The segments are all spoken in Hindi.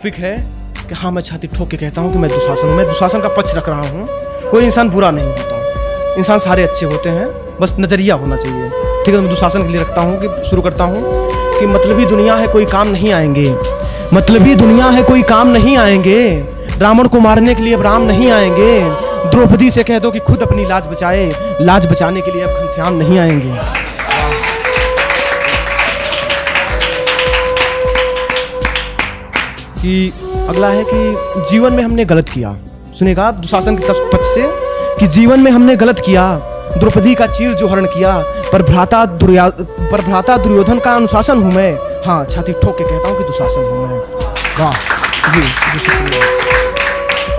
टॉपिक है कि हाँ, मैं छाती ठोक के कहता हूँ कि मैं दुशासन हूँ। मैं दुशासन का पक्ष रख रहा हूँ। कोई इंसान बुरा नहीं होता, इंसान सारे अच्छे होते हैं, बस नज़रिया होना चाहिए। ठीक है, मैं दुशासन के लिए रखता हूँ कि शुरू करता हूँ कि मतलबी दुनिया है, कोई काम नहीं आएंगे। मतलबी दुनिया है, कोई काम नहीं आएंगे। रावण को मारने के लिए अब राम नहीं आएंगे। द्रौपदी से कह दो कि खुद अपनी लाज बचाए, लाज बचाने के लिए अब घनश्याम नहीं आएंगे। कि अगला है कि जीवन में हमने गलत किया। सुनेगा आप दुशासन के पक्ष से कि जीवन में हमने गलत किया, द्रौपदी का चीर जो हरण किया, पर भ्राता दुर्योधन का अनुशासन हूँ मैं। हाँ, छाती ठोक के कहता हूँ कि दुशासन हूँ मैं। वाह जी,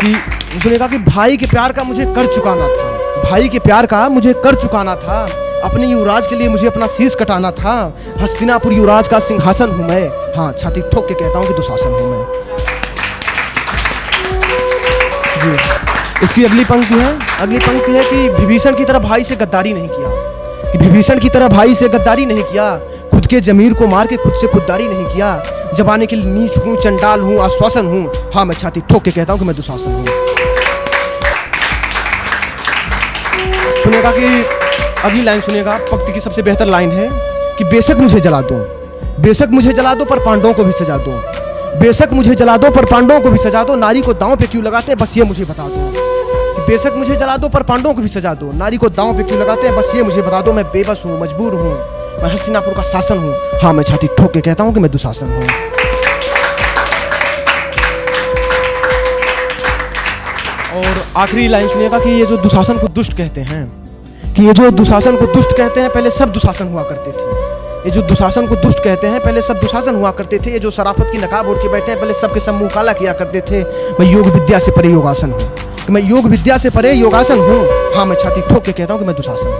कि सुनेगा कि भाई के प्यार का मुझे कर चुकाना था, भाई के प्यार का मुझे कर चुकाना था, अपने युवराज के लिए मुझे अपना शीश कटाना था। हस्तिनापुर युवराज का सिंहासन हूँ मैं। हाँ, छाती ठोक के कहता हूँ कि दुशासन हूँ मैं जी। इसकी अगली पंक्ति है कि विभीषण की तरह भाई से गद्दारी नहीं किया, कि विभीषण की तरह भाई से गद्दारी नहीं किया, खुद के जमीर को मार के खुद से खुददारी नहीं किया, जमाने के लिए नीच हूँ, चंडाल हूँ, आश्वासन हूँ। हाँ, मैं छाती ठोक के कहता हूँ कि मैं दुशासन हूँ। सुनेगा कि अगली लाइन सुनेगा, पंक्ति की सबसे बेहतर लाइन है कि बेशक मुझे जला दो, बेशक मुझे जला दो, पर पांडवों को भी सजा दो। बेशक मुझे जला दो, पर पांडवों को भी सजा दो। नारी को दांव पे क्यों लगाते हैं, बस ये मुझे बता दो। कि बेशक मुझे जला दो, पर पांडवों को भी सजा दो। नारी को दांव पे क्यों लगाते हैं, बस ये मुझे बता दो। मैं बेबस हूँ, मजबूर हूँ, मैं हस्तिनापुर का शासन हूँ। हाँ, मैं छाती ठोक के कहता हूँ कि मैं दुशासन हूँ। और आखिरी लाइन सुनिएगा कि ये जो दुशासन को दुष्ट कहते हैं, कि ये जो दुशासन को दुष्ट कहते हैं, पहले सब दुशासन हुआ करते थे। ये जो दुशासन को दुष्ट कहते हैं, पहले सब दुशासन हुआ करते थे। ये जो शराफत की नकाब ओढ़ के बैठे हैं, पहले सबके सब मुंह काला किया करते थे। मैं योग विद्या से परे योगासन हूँ, मैं योग विद्या से परे योगासन हूँ। हाँ, मैं छाती ठोक के कहता हूँ कि मैं दुशासन हूँ।